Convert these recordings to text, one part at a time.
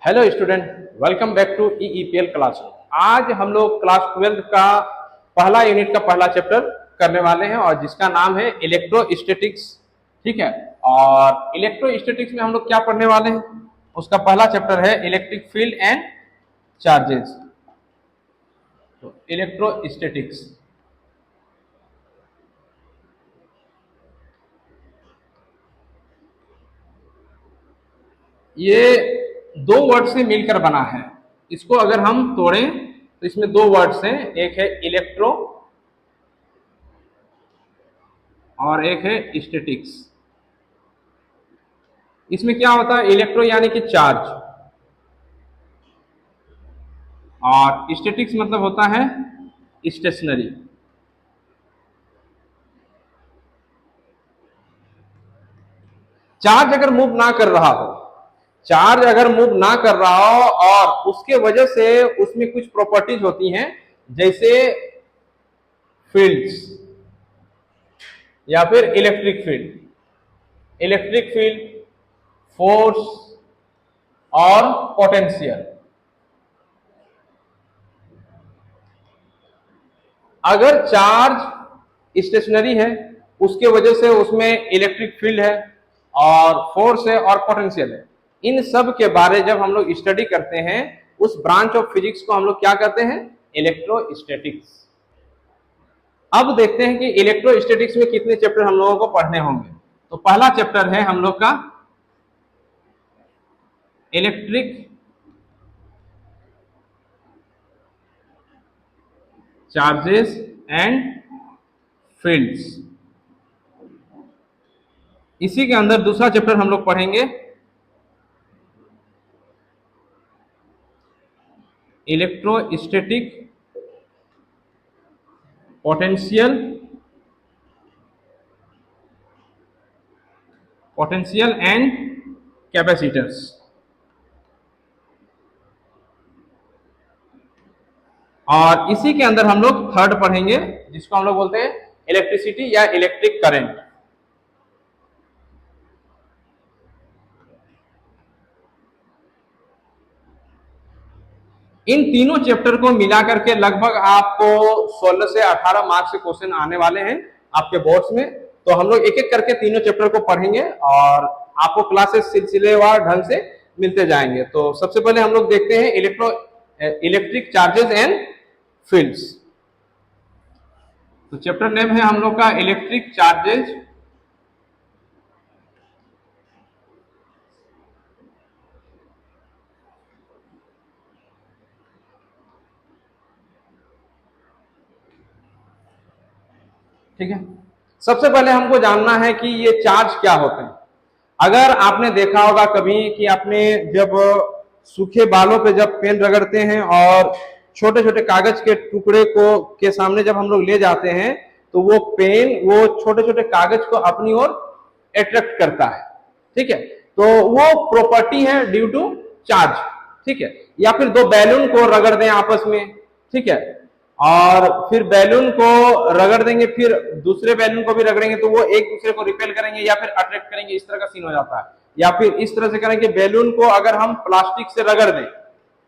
Hello student, welcome back to EEPL classroom. आज हम लोग क्लास 12 का पहला यूनिट का पहला चैप्टर करने वाले हैं और जिसका नाम है इलेक्ट्रोस्टैटिक्स। ठीक है, और इलेक्ट्रोस्टैटिक्स में हम लोग क्या पढ़ने वाले हैं, उसका पहला चैप्टर है इलेक्ट्रिक फील्ड एंड चार्जेस। तो इलेक्ट्रोस्टैटिक्स ये दो वर्ड से मिलकर बना है। इसको अगर हम तोड़ें तो इसमें दो वर्ड्स हैं, एक है इलेक्ट्रो और एक है स्टैटिक्स। इसमें क्या होता है, इलेक्ट्रो यानी कि चार्ज और स्टैटिक्स मतलब होता है स्टेशनरी। चार्ज अगर मूव ना कर रहा हो, चार्ज अगर मूव ना कर रहा हो और उसके वजह से उसमें कुछ प्रॉपर्टीज होती हैं, जैसे फील्ड्स या फिर इलेक्ट्रिक फील्ड, फोर्स और पोटेंशियल। अगर चार्ज स्टेशनरी है, उसके वजह से उसमें इलेक्ट्रिक फील्ड है और फोर्स है और पोटेंशियल है। इन सब के बारे जब हम लोग स्टडी करते हैं, उस ब्रांच ऑफ फिजिक्स को हम लोग क्या कहते हैं, इलेक्ट्रोस्टैटिक्स। अब देखते हैं कि इलेक्ट्रोस्टैटिक्स में कितने चैप्टर हम लोगों को पढ़ने होंगे। तो पहला चैप्टर है हम लोग का इलेक्ट्रिक चार्जेस एंड फील्ड्स। इसी के अंदर दूसरा चैप्टर हम लोग पढ़ेंगे इलेक्ट्रोस्टैटिक पोटेंशियल एंड कैपेसिटर्स। और इसी के अंदर हम लोग थर्ड पढ़ेंगे, जिसको हम लोग बोलते हैं इलेक्ट्रिसिटी या इलेक्ट्रिक करंट। इन तीनों चैप्टर को मिला करके लगभग आपको 16 से 18 मार्क्स के क्वेश्चन आने वाले हैं आपके बोर्ड्स में। तो हम लोग एक एक करके तीनों चैप्टर को पढ़ेंगे और आपको क्लासेस सिलसिलेवार ढंग से मिलते जाएंगे। तो सबसे पहले हम लोग देखते हैं इलेक्ट्रिक चार्जेस एंड फील्ड्स। तो चैप्टर नेम है हम लोग का इलेक्ट्रिक चार्जेस ठीक है। सबसे पहले हमको जानना है कि ये चार्ज क्या होते हैं। अगर आपने देखा होगा कभी कि आपने जब सूखे बालों पे जब पेन रगड़ते हैं और छोटे छोटे कागज के टुकड़े को के सामने जब हम लोग ले जाते हैं, तो वो पेन वो छोटे छोटे कागज को अपनी ओर अट्रैक्ट करता है। ठीक है, तो वो प्रॉपर्टी है ड्यू टू चार्ज। ठीक है, या फिर दो बैलून को रगड़ दें आपस में, ठीक है, और फिर बैलून को रगड़ देंगे, फिर दूसरे बैलून को भी रगड़ेंगे, तो वो एक दूसरे को रिपेल करेंगे या फिर अट्रैक्ट करेंगे, इस तरह का सीन हो जाता है। या फिर इस तरह से करेंगे, बैलून को अगर हम प्लास्टिक से रगड़ दें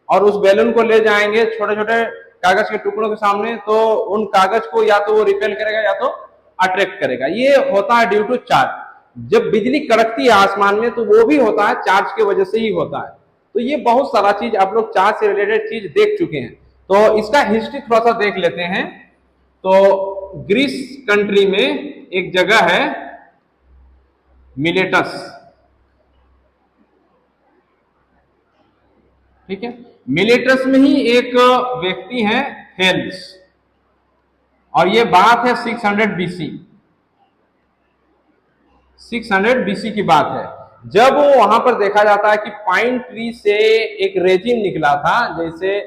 और उस बैलून को ले जाएंगे छोटे छोटे कागज के टुकड़ों के सामने, तो उन कागज को या तो वो रिपेल करेगा या तो अट्रैक्ट करेगा। ये होता है ड्यू टू चार्ज। जब बिजली कड़कती है आसमान में, तो वो भी होता है चार्ज की वजह से ही होता है। तो ये बहुत सारा चीज आप लोग चार्ज से रिलेटेड चीज देख चुके हैं। तो इसका हिस्ट्री थोड़ा सा देख लेते हैं। तो ग्रीस कंट्री में एक जगह है मिलेटस। ठीक है, मिलेटस में ही एक व्यक्ति है थेल्स, और ये बात है 600 बीसी। 600 बीसी की बात है, जब वहां पर देखा जाता है कि पाइन ट्री से एक रेजिन निकला था। जैसे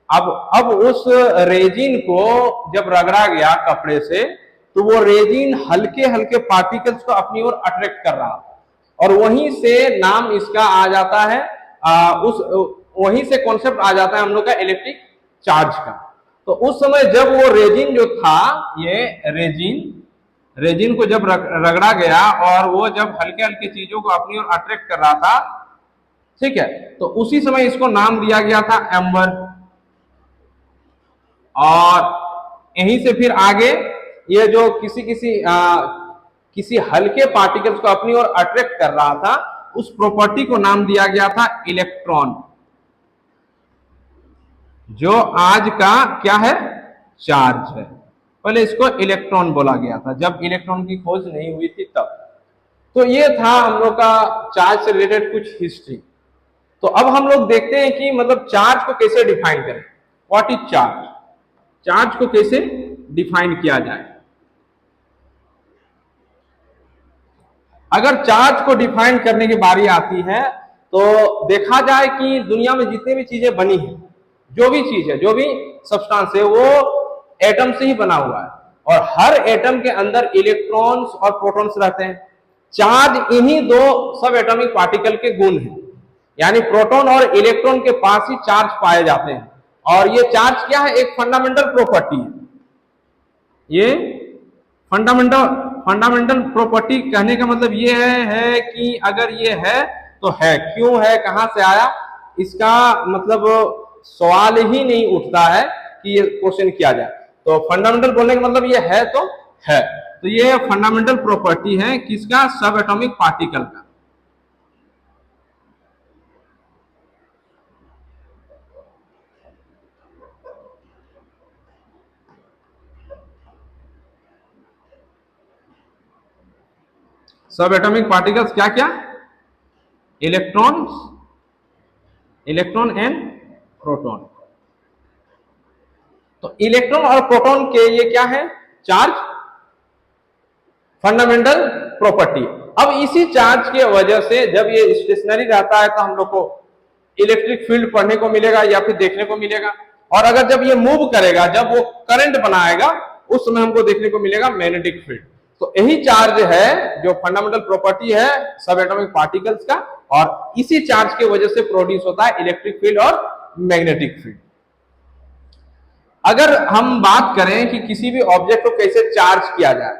अब उस रेजिन को जब रगड़ा गया कपड़े से, तो वो रेजिन हल्के हल्के पार्टिकल्स को अपनी ओर अट्रैक्ट कर रहा था, और वहीं से नाम इसका आ जाता है, वहीं से कॉन्सेप्ट आ जाता है हम लोग का इलेक्ट्रिक चार्ज का। तो उस समय जब वो रेजिन जो था, ये रेजिन को जब रगड़ा गया और वो जब हल्के हल्के चीजों को अपनी ओर अट्रैक्ट कर रहा था, ठीक है, तो उसी समय इसको नाम दिया गया था एम्बर। और यहीं से फिर आगे ये जो किसी हल्के पार्टिकल्स को अपनी ओर अट्रैक्ट कर रहा था, उस प्रॉपर्टी को नाम दिया गया था इलेक्ट्रॉन, जो आज का क्या है, चार्ज है। पहले इसको इलेक्ट्रॉन बोला गया था जब इलेक्ट्रॉन की खोज नहीं हुई थी तब। तो ये था हम लोग का चार्ज से रिलेटेड कुछ हिस्ट्री। तो अब हम लोग देखते हैं कि मतलब चार्ज को कैसे डिफाइन करें। व्हाट इज चार्ज, चार्ज को कैसे डिफाइन किया जाए। अगर चार्ज को डिफाइन करने की बारी आती है तो देखा जाए कि दुनिया में जितनी भी चीजें बनी है, जो भी चीज है, जो भी सब्सटेंस है, वो एटम से ही बना हुआ है और हर एटम के अंदर इलेक्ट्रॉन्स और प्रोटॉन्स रहते हैं। चार्ज इन्हीं दो सब एटॉमिक पार्टिकल के गुण हैं, यानी प्रोटॉन और इलेक्ट्रॉन के पास ही चार्ज पाए जाते हैं। और ये चार्ज क्या है, एक फंडामेंटल प्रॉपर्टी है। ये फंडामेंटल प्रॉपर्टी कहने का मतलब ये है कि अगर ये है तो है, क्यों है, कहां से आया, इसका मतलब सवाल ही नहीं उठता है कि ये क्वेश्चन किया जाए। तो फंडामेंटल बोलने का मतलब ये है तो है। तो ये फंडामेंटल प्रॉपर्टी है किसका, सब एटॉमिक पार्टिकल का। सब एटॉमिक पार्टिकल्स क्या क्या, इलेक्ट्रॉन्स, इलेक्ट्रॉन एंड प्रोटॉन। तो इलेक्ट्रॉन और प्रोटॉन के ये क्या है, चार्ज, फंडामेंटल प्रॉपर्टी। अब इसी चार्ज के वजह से जब ये स्टेशनरी रहता है तो हम लोग को इलेक्ट्रिक फील्ड पढ़ने को मिलेगा या फिर देखने को मिलेगा। और अगर जब ये मूव करेगा, जब वो करंट बनाएगा, उस समय हमको देखने को मिलेगा मैग्नेटिक फील्ड। तो यही चार्ज है जो फंडामेंटल प्रॉपर्टी है सब एटॉमिक पार्टिकल्स का, और इसी चार्ज के वजह से प्रोड्यूस होता है इलेक्ट्रिक फील्ड और मैग्नेटिक फील्ड। अगर हम बात करें कि किसी भी ऑब्जेक्ट को कैसे चार्ज किया जाए,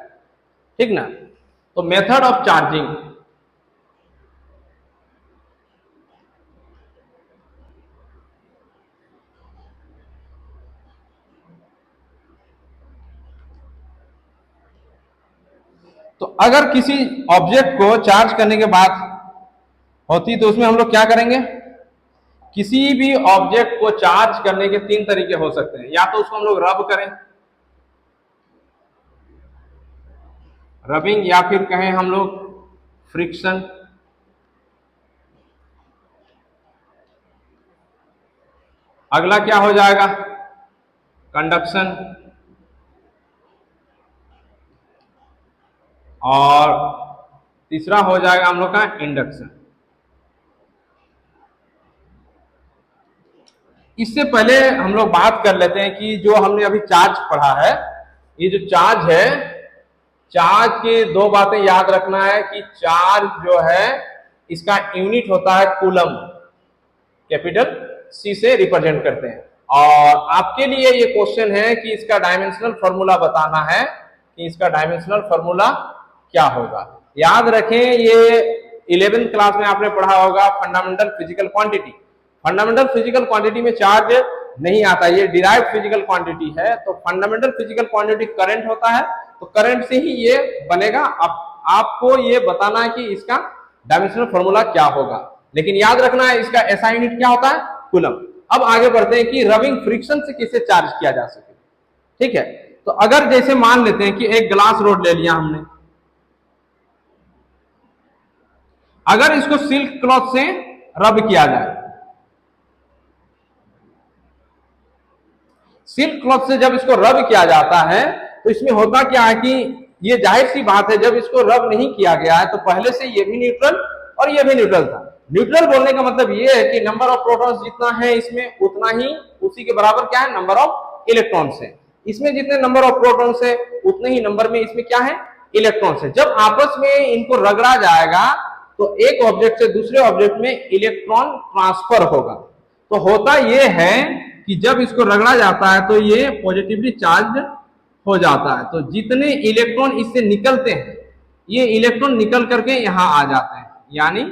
ठीक ना, तो मेथड ऑफ चार्जिंग, तो अगर किसी ऑब्जेक्ट को चार्ज करने के बाद होती तो उसमें हम लोग क्या करेंगे, किसी भी ऑब्जेक्ट को चार्ज करने के तीन तरीके हो सकते हैं। या तो उसको हम लोग रब करें, रबिंग, या फिर कहें हम लोग फ्रिक्शन। अगला क्या हो जाएगा, कंडक्शन। और तीसरा हो जाएगा हम लोग का इंडक्शन। इससे पहले हम लोग बात कर लेते हैं कि जो हमने अभी चार्ज पढ़ा है, ये जो चार्ज है, चार्ज के दो बातें याद रखना है कि चार्ज जो है इसका यूनिट होता है कूलम, कैपिटल सी से रिप्रेजेंट करते हैं। और आपके लिए ये क्वेश्चन है कि इसका डायमेंशनल फॉर्मूला बताना है कि इसका डायमेंशनल फॉर्मूला क्या होगा। याद रखें, ये 11th क्लास में आपने पढ़ा होगा fundamental physical quantity. Fundamental physical quantity में चार्ज नहीं आता, ये डिराइव्ड फिजिकल क्वांटिटी है। तो फंडामेंटल फिजिकल क्वांटिटी करंट होता है, तो करंट से ही ये बनेगा। आपको ये बताना है कि इसका डायमेंशनल फॉर्मूला क्या होगा, लेकिन याद रखना है इसका एसआई यूनिट क्या होता है, कूलम। अब आगे बढ़ते हैं कि रबिंग फ्रिक्शन से किसे चार्ज किया जा सके। ठीक है, तो अगर जैसे मान लेते हैं कि एक ग्लास रोड ले लिया हमने, अगर इसको सिल्क क्लॉथ से रब किया जाए, सिल्क क्लॉथ से जब इसको रब किया जाता है तो इसमें होता क्या है कि ये जाहिर सी बात है, जब इसको रब नहीं किया गया है तो पहले से ये भी न्यूट्रल और ये भी न्यूट्रल था। न्यूट्रल बोलने का मतलब ये है कि नंबर ऑफ प्रोटॉन्स जितना है इसमें उतना ही, उसी के बराबर क्या है, नंबर ऑफ इलेक्ट्रॉन्स है। इसमें जितने नंबर ऑफ प्रोटॉन्स है उतने ही नंबर में इसमें क्या है, इलेक्ट्रॉन्स है। जब आपस में इनको रगड़ा जाएगा तो एक ऑब्जेक्ट से दूसरे ऑब्जेक्ट में इलेक्ट्रॉन ट्रांसफर होगा। तो होता यह है कि जब इसको रगड़ा जाता है तो ये पॉजिटिवली चार्ज हो जाता है। तो जितने इलेक्ट्रॉन इससे निकलते हैं, ये इलेक्ट्रॉन निकल करके यहां आ जाते हैं, यानी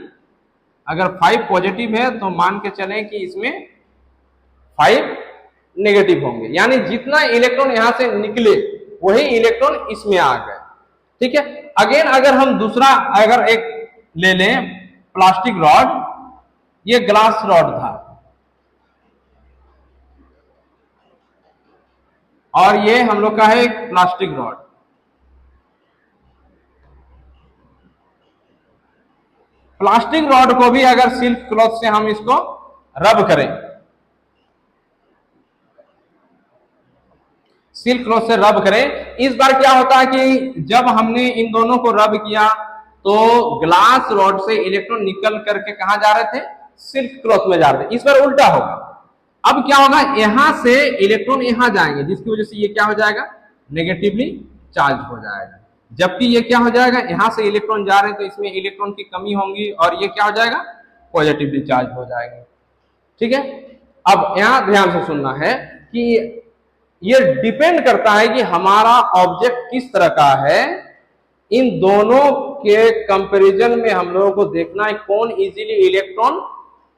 अगर 5 पॉजिटिव है तो मान के चलें कि इसमें 5 नेगेटिव होंगे, यानी जितना इलेक्ट्रॉन यहां से निकले वही इलेक्ट्रॉन इसमें आ गए। ठीक है। अगेन अगर हम दूसरा अगर एक ले लें प्लास्टिक रॉड, ये ग्लास रॉड था और ये हम लोग का है एक प्लास्टिक रॉड। प्लास्टिक रॉड को भी अगर सिल्क क्लॉथ से हम इसको रब करें, सिल्क क्लॉथ से रब करें, इस बार क्या होता है कि जब हमने इन दोनों को रब किया तो ग्लास रॉड से इलेक्ट्रॉन निकल करके कहां जा रहे थे, सिल्क क्लॉथ में जा रहे थे। इस बार उल्टा होगा। अब क्या होगा, यहां से इलेक्ट्रॉन यहां जाएंगे, जिसकी वजह से ये क्या हो जाएगा, नेगेटिवली चार्ज हो जाएगा। जबकि ये क्या हो जाएगा, यहां से इलेक्ट्रॉन जा रहे हैं तो इसमें इलेक्ट्रॉन की कमी होगी और ये क्या हो जाएगा, पॉजिटिवली चार्ज हो जाएगा। ठीक है। अब यहां ध्यान से सुनना है कि ये डिपेंड करता है कि हमारा ऑब्जेक्ट किस तरह का है। इन दोनों के कंपैरिजन में हम लोगों को देखना है कौन इजीली इलेक्ट्रॉन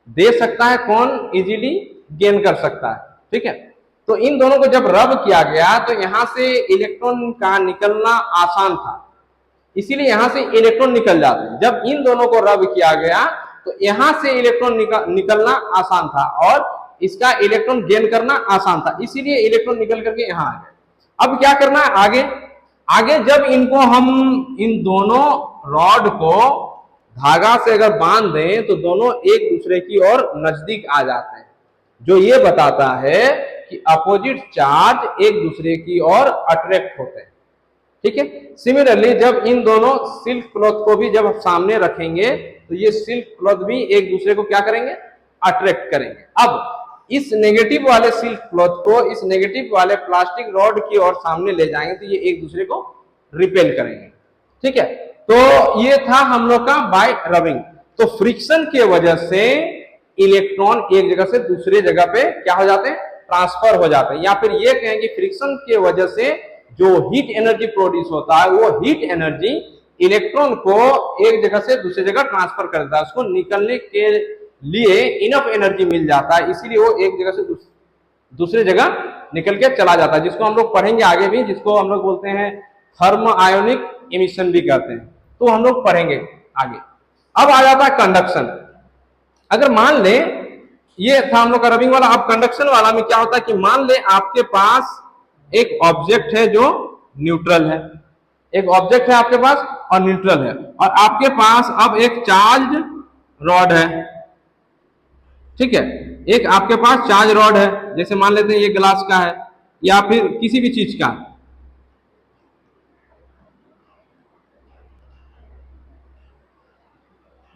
दे सकता है, कौन इजीली गेन कर सकता है। ठीक है। तो इन दोनों को जब रब किया गया तो यहां से इलेक्ट्रॉन का निकलना आसान था, इसीलिए यहां से इलेक्ट्रॉन निकल जाते हैं। जब इन दोनों को रब किया गया तो यहां से इलेक्ट्रॉन निकलना आसान था और इसका इलेक्ट्रॉन गेन करना आसान था, इसीलिए इलेक्ट्रॉन निकल करके यहां आ गए। अब क्या करना है आगे, आगे जब इनको हम इन दोनों रॉड को धागा से अगर बांध दें तो दोनों एक दूसरे की ओर नजदीक आ जाते हैं, जो ये बताता है कि अपोजिट चार्ज एक दूसरे की ओर अट्रैक्ट होते हैं। ठीक है। सिमिलरली जब इन दोनों सिल्क क्लॉथ को भी जब सामने रखेंगे तो ये सिल्क क्लॉथ भी एक दूसरे को क्या करेंगे, अट्रैक्ट करेंगे। अब इस नेगेटिव वाले सिल्क क्लॉथ को इस नेगेटिव वाले प्लास्टिक रॉड की ओर सामने ले जाएंगे तो ये एक दूसरे को रिपेल करेंगे। ठीक है। तो ये था हम लोग का बाय रबिंग। तो फ्रिक्शन के वजह से इलेक्ट्रॉन एक जगह से दूसरे जगह पे क्या हो जाते हैं, ट्रांसफर हो जाते हैं, या फिर ये कहें कि फ्रिक्शन के वजह से जो हीट एनर्जी प्रोड्यूस होता है वो हीट एनर्जी इलेक्ट्रॉन को एक जगह से दूसरी जगह ट्रांसफर कर देता है, उसको निकलने के लिए इनफ एनर्जी मिल जाता है, इसीलिए वो एक जगह से दूसरी जगह निकल के चला जाता है, जिसको हम लोग पढ़ेंगे आगे भी, जिसको हम लोग बोलते हैं थर्मो आयोनिक एमिशन भी कहते हैं, तो हम लोग पढ़ेंगे आगे। अब आ जाता है कंडक्शन। अगर मान ले ये था हम लोग का रबिंग वाला, अब कंडक्शन वाला में क्या होता है कि मान ले आपके पास एक ऑब्जेक्ट है जो न्यूट्रल है, एक ऑब्जेक्ट है आपके पास और न्यूट्रल है, और आपके पास अब एक चार्ज रॉड है। ठीक है। एक आपके पास चार्ज रॉड है, जैसे मान लेते हैं ये ग्लास का है या फिर किसी भी चीज का,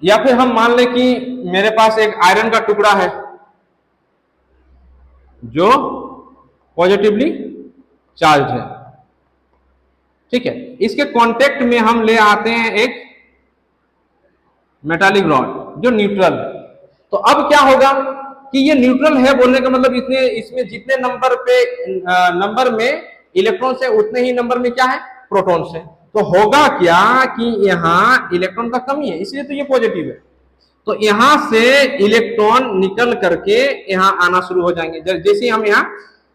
या फिर हम मान ले कि मेरे पास एक आयरन का टुकड़ा है जो पॉजिटिवली चार्ज है। ठीक है। इसके कांटेक्ट में हम ले आते हैं एक मेटालिक रॉड जो न्यूट्रल है। तो अब क्या होगा कि ये न्यूट्रल है बोलने का मतलब इतने इसमें जितने नंबर में इलेक्ट्रॉन से उतने ही नंबर में क्या है, प्रोटॉन से। तो होगा क्या कि यहाँ इलेक्ट्रॉन का कमी है, इसलिए तो ये पॉजिटिव है। तो यहां से इलेक्ट्रॉन निकल करके यहां आना शुरू हो जाएंगे। जैसे हम यहाँ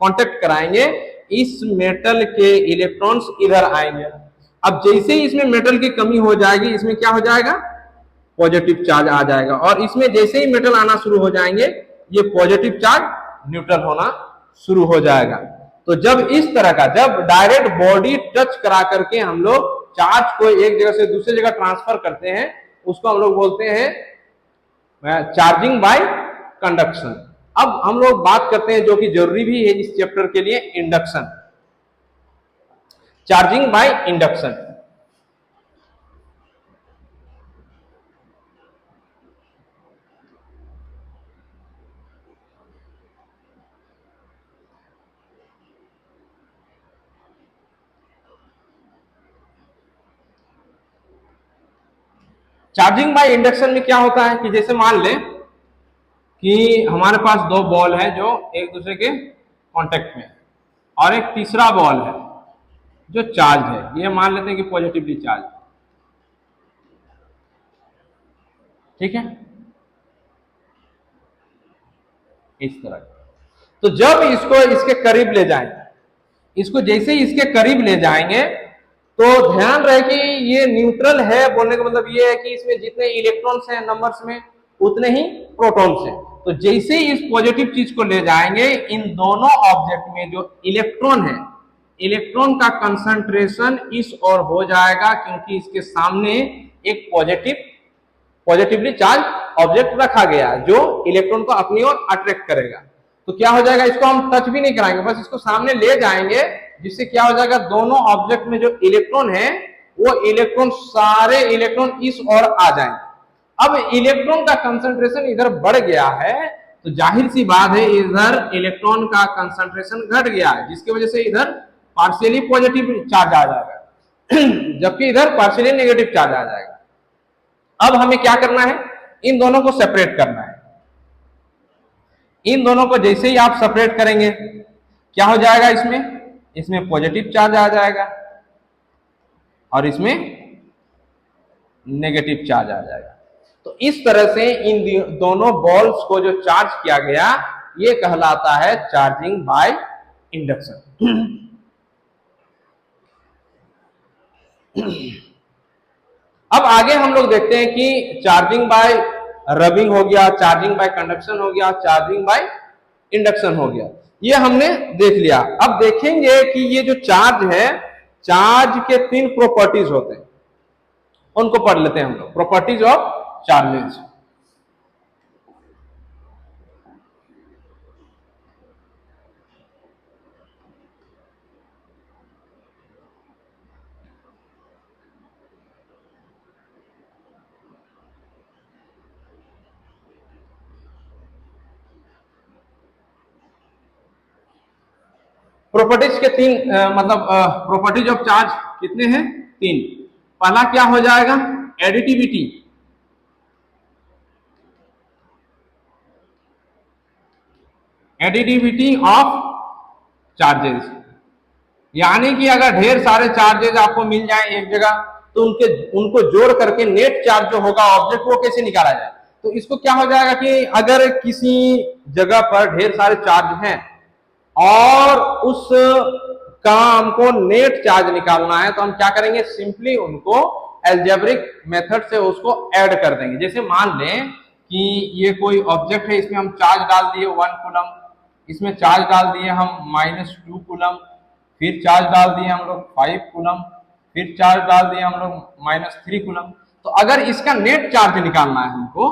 कांटेक्ट कराएंगे इस मेटल के इलेक्ट्रॉन्स इधर आएंगे। अब जैसे ही इसमें मेटल की कमी हो जाएगी, इसमें क्या हो जाएगा, पॉजिटिव चार्ज आ जाएगा, और इसमें जैसे ही मेटल आना शुरू हो जाएंगे ये पॉजिटिव चार्ज न्यूट्रल होना शुरू हो जाएगा। तो जब इस तरह का, जब डायरेक्ट बॉडी टच करा करके हम लोग चार्ज को एक जगह से दूसरी जगह ट्रांसफर करते हैं, उसको हम लोग बोलते हैं चार्जिंग बाय कंडक्शन। अब हम लोग बात करते हैं जो कि जरूरी भी है इस चैप्टर के लिए, induction, charging by induction. Charging by induction में क्या होता है कि जैसे मान लें कि हमारे पास दो बॉल है जो एक दूसरे के कांटेक्ट में, और एक तीसरा बॉल है जो चार्ज है, ये मान लेते हैं कि पॉजिटिवली चार्ज। ठीक है। इस तरह। तो जब इसको इसके करीब ले जाएंगे, इसको जैसे ही इसके करीब ले जाएंगे तो ध्यान रहे कि ये न्यूट्रल है, बोलने का मतलब ये है कि इसमें जितने इलेक्ट्रॉन्स हैं नंबर्स में उतने ही प्रोटॉन्स हैं। तो जैसे ही इस पॉजिटिव चीज को ले जाएंगे, इन दोनों ऑब्जेक्ट में जो इलेक्ट्रॉन है, इलेक्ट्रॉन का कंसंट्रेशन इस ओर हो जाएगा, क्योंकि इसके सामने एक पॉजिटिवली चार्ज ऑब्जेक्ट रखा गया जो इलेक्ट्रॉन को अपनी ओर अट्रैक्ट करेगा। तो क्या हो जाएगा, इसको हम टच भी नहीं कराएंगे, बस इसको सामने ले जाएंगे, जिससे क्या हो जाएगा, दोनों ऑब्जेक्ट में जो इलेक्ट्रॉन है वो इलेक्ट्रॉन, सारे इलेक्ट्रॉन इस ओर आ जाएंगे। अब इलेक्ट्रॉन का कंसंट्रेशन इधर बढ़ गया है, तो जाहिर सी बात है इधर इलेक्ट्रॉन का कंसंट्रेशन घट गया है, जिसकी वजह से इधर पार्शियली पॉजिटिव चार्ज आ जाएगा जबकि इधर पार्शियली नेगेटिव चार्ज आ जाएगा। अब हमें क्या करना है, इन दोनों को सेपरेट करना है। इन दोनों को जैसे ही आप सेपरेट करेंगे क्या हो जाएगा, इसमें पॉजिटिव चार्ज आ जाएगा और इसमें नेगेटिव चार्ज आ जाएगा। तो इस तरह से इन दोनों बॉल्स को जो चार्ज किया गया, ये कहलाता है चार्जिंग बाय इंडक्शन। अब आगे हम लोग देखते हैं कि चार्जिंग बाय रबिंग हो गया, चार्जिंग बाय कंडक्शन हो गया, चार्जिंग बाय इंडक्शन हो गया, ये हमने देख लिया। अब देखेंगे कि ये जो चार्ज है, चार्ज के 3 प्रॉपर्टीज होते हैं, उनको पढ़ लेते हैं हम लोग। Properties of charges. प्रॉपर्टीज के 3 मतलब प्रॉपर्टीज ऑफ चार्ज कितने हैं, 3। पहला क्या हो जाएगा, एडिटिविटी। एडिटिविटी ऑफ चार्जेस, यानी कि अगर ढेर सारे चार्जेस आपको मिल जाए एक जगह, तो उनको जोड़ करके नेट चार्ज जो होगा ऑब्जेक्ट, वो कैसे निकाला जाए। तो इसको क्या हो जाएगा कि अगर किसी जगह पर ढेर सारे चार्ज हैं और उस काम को नेट चार्ज निकालना है, तो हम क्या करेंगे, सिंपली उनको एल्जेब्रिक मेथड से उसको ऐड कर देंगे। जैसे मान लें कि ये कोई ऑब्जेक्ट है, इसमें हम चार्ज डाल दिए 1 कूलम, इसमें चार्ज डाल दिए हम -2 कूलम, फिर चार्ज डाल दिए हम लोग 5 कूलम, फिर चार्ज डाल दिए हम लोग -3 कूलम। तो अगर इसका नेट चार्ज निकालना है हमको,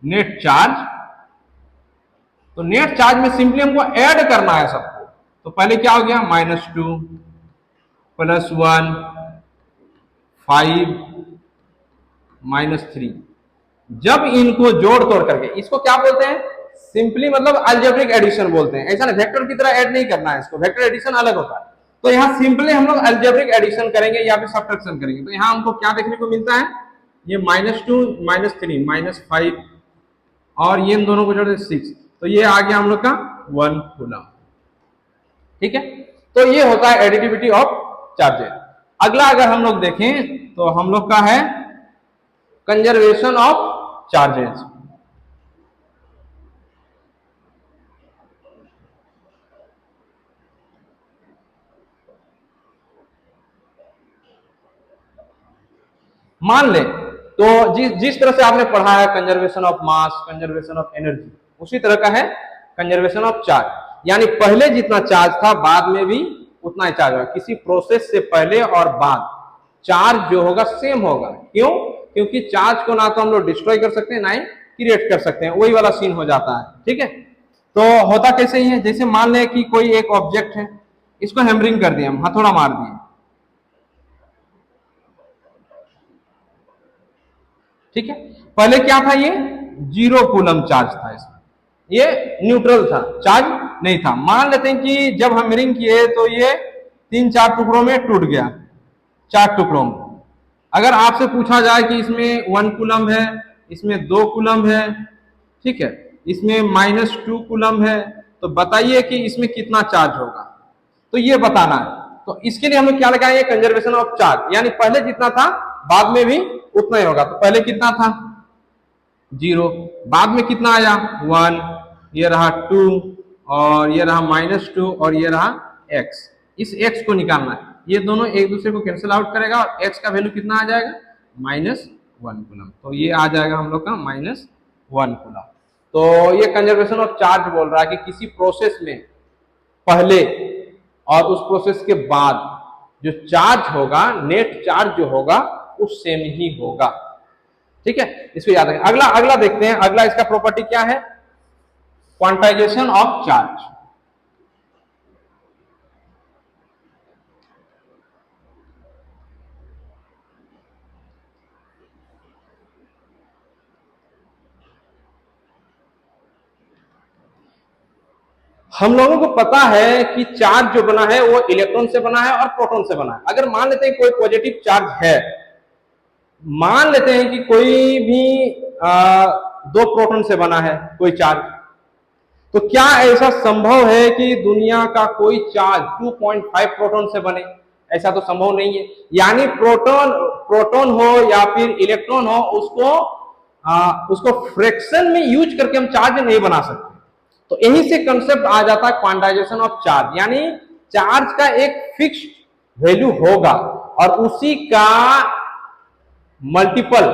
नेट चार्ज, तो नेट चार्ज में सिंपली हमको ऐड करना है सबको। तो पहले क्या हो गया, -2 + 1 5 -3। जब इनको जोड़ तोड़ करके, इसको क्या बोलते हैं, सिंपली मतलब अलजेब्रिक एडिशन बोलते हैं। ऐसा नहीं वेक्टर की तरह ऐड नहीं करना है इसको, वेक्टर एडिशन अलग होता है। तो यहाँ सिंपली हम लोग अलजेब्रिक एडिशन करेंगे या फिर सब्ट्रैक्शन करेंगे। तो यहाँ हमको क्या देखने को मिलता है, ये -2 -3 -5 और ये इन दोनों को जोड़े 6, तो ये आ गया हम लोग का 1 कूलम। ठीक है, तो ये होता है एडिटिविटी ऑफ चार्जेस। अगला अगर हम लोग देखें तो हम लोग का है कंजर्वेशन ऑफ चार्जेस। मान ले तो जिस तरह से आपने पढ़ा है conservation of mass, conservation of energy, उसी तरह का है कंजर्वेशन ऑफ चार्ज। यानी पहले जितना चार्ज था बाद में भी उतना ही चार्ज होगा। किसी प्रोसेस से पहले और बाद चार्ज जो होगा सेम होगा। क्यों? क्योंकि चार्ज को ना तो हम लोग डिस्ट्रॉय कर सकते हैं ना ही क्रिएट कर सकते हैं, वही वाला सीन हो जाता है। ठीक है, तो होता कैसे ही है, जैसे मान लें कि कोई एक ऑब्जेक्ट है, इसको हैमरिंग कर दिया, हम हथौड़ा मार दिए, ठीक है। पहले क्या था, ये 0 कूलम चार्ज था, इसमें ये न्यूट्रल था, चार्ज नहीं था। मान लेते हैं कि जब हम हैमरिंग किए तो ये 3-4 टुकड़ों में टूट गया, 4 टुकड़ों में। अगर आपसे पूछा जाए कि इसमें 1 कूलम है, इसमें 2 कूलम है, ठीक है, इसमें -2 कूलम है, तो बताइए कि इसमें कितना चार्ज होगा, तो ये बताना है। तो इसके लिए हम लोग क्या लगाएंगे, कंजर्वेशन ऑफ चार्ज, यानी पहले जितना था बाद में भी उतना ही होगा। तो पहले कितना था 0, बाद में कितना आया 1, ये रहा 2 और ये रहा -2 और ये रहा x। इस x को निकालना है, ये दोनों एक दूसरे को कैंसिल आउट करेगा और x का वैल्यू कितना आ जाएगा -1 कूलम। तो ये आ जाएगा हम लोग का -1 कूलम। तो ये कंजर्वेशन ऑफ चार्ज बोल रहा है कि किसी प्रोसेस में पहले और उस प्रोसेस के बाद जो चार्ज होगा, नेट चार्ज जो होगा वो सेम ही होगा। ठीक है, इसको याद रखें। अगला देखते हैं, अगला इसका प्रॉपर्टी क्या है, क्वांटाइजेशन ऑफ चार्ज। हम लोगों को पता है कि चार्ज जो बना है वो इलेक्ट्रॉन से बना है और प्रोटॉन से बना है। अगर मान लेते हैं कोई पॉजिटिव चार्ज है, मान लेते हैं कि कोई भी 2 प्रोटॉन से बना है कोई चार्ज, तो क्या ऐसा संभव है कि दुनिया का कोई चार्ज 2.5 प्रोटॉन से बने? ऐसा तो संभव नहीं है। यानी प्रोटॉन हो या फिर इलेक्ट्रॉन हो, उसको फ्रैक्शन में यूज करके हम चार्ज नहीं बना सकते। तो यहीं से कंसेप्ट आ जाता है क्वांटाइजेशन ऑफ चार्ज, यानी चार्ज का एक फिक्स्ड वैल्यू होगा और उसी का मल्टीपल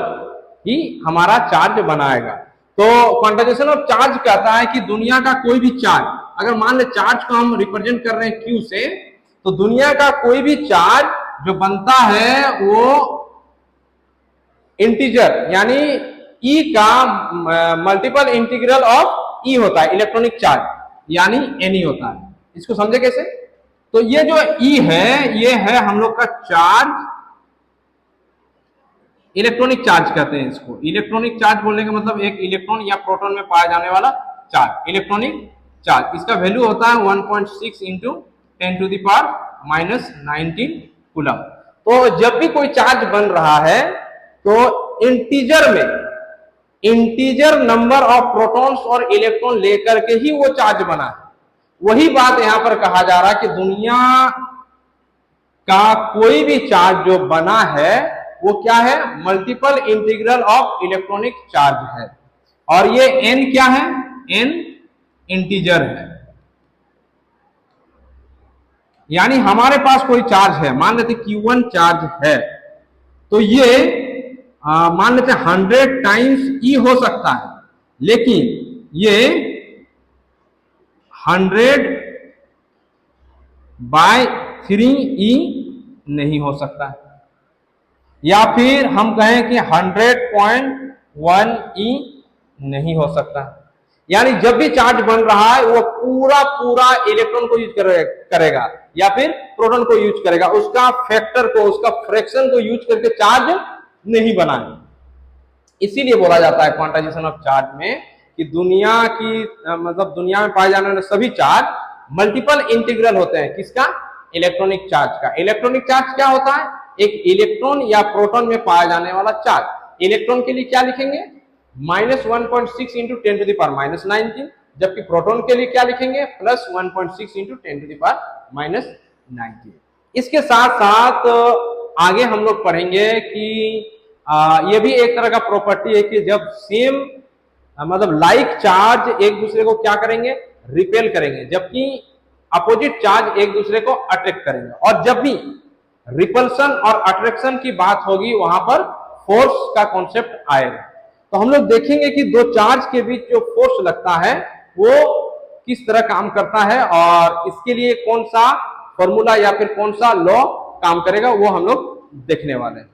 ही हमारा चार्ज बनाएगा। तो क्वांटाइजेशन ऑफ चार्ज कहता है कि दुनिया का कोई भी चार्ज, अगर मान ले चार्ज को हम रिप्रेजेंट कर रहे हैं Q से, तो दुनिया का कोई भी चार्ज जो बनता है वो इंटीजर यानी E का मल्टीपल इंटीग्रल ऑफ E होता है, इलेक्ट्रॉनिक चार्ज यानी Ne होता है। इसको समझे कैसे? तो ये जो E है, ये है हम लोग का चार्ज, इलेक्ट्रॉनिक चार्ज कहते हैं इसको। इलेक्ट्रॉनिक चार्ज बोलने का मतलब एक इलेक्ट्रॉन या प्रोटॉन में पाया जाने वाला चार्ज, इलेक्ट्रॉनिक चार्ज। इसका वैल्यू होता है 1.6 इंटू 10⁻⁻19 कूलम। तो जब भी कोई चार्ज बन रहा है तो इंटीजर नंबर ऑफ प्रोटॉन्स और इलेक्ट्रॉन लेकर के ही वो चार्ज बना है। वही बात यहां पर कहा जा रहा है कि दुनिया का कोई भी चार्ज जो बना है वो क्या है, multiple integral of electronic charge है। और ये n क्या है, n इंटीजर है। यानी हमारे पास कोई चार्ज है, मान लेते Q1 चार्ज है, तो ये मान लेते 100 टाइम्स E हो सकता है, लेकिन ये 100/3E नहीं हो सकता है। या फिर हम कहें कि 100.1E नहीं हो सकता। यानी जब भी चार्ज बन रहा है वो पूरा इलेक्ट्रॉन को यूज करेगा या फिर प्रोटॉन को यूज करेगा, उसका फैक्टर को, उसका फ्रैक्शन को यूज करके चार्ज नहीं बनाए। इसीलिए बोला जाता है क्वांटाइजेशन ऑफ चार्ज में कि दुनिया में पाए जाने वाले सभी चार्ज मल्टीपल इंटीग्रल होते हैं। किसका? इलेक्ट्रॉनिक चार्ज का। इलेक्ट्रॉनिक चार्ज क्या होता है? एक इलेक्ट्रॉन या प्रोटॉन में पाया जाने वाला चार्ज। इलेक्ट्रॉन के लिए क्या लिखेंगे? -1.6 इंटू 10⁻⁻19, जबकि प्रोटॉन के लिए क्या लिखेंगे? +1.6 इंटू 10⁻⁻19। इसके साथ साथ आगे हम लोग पढ़ेंगे कि ये भी एक तरह का प्रॉपर्टी है कि जब सेम लाइक चार्ज एक दूसरे को क्या करेंगे? रिपेल करेंगे, जबकि अपोजिट चार्ज एक दूसरे को अट्रैक्ट करेंगे। और जब भी रिपल्सन और अट्रैक्शन की बात होगी वहां पर फोर्स का कॉन्सेप्ट आएगा। तो हम लोग देखेंगे कि दो चार्ज के बीच जो फोर्स लगता है वो किस तरह काम करता है और इसके लिए कौन सा फॉर्मूला या फिर कौन सा लॉ काम करेगा, वो हम लोग देखने वाले हैं।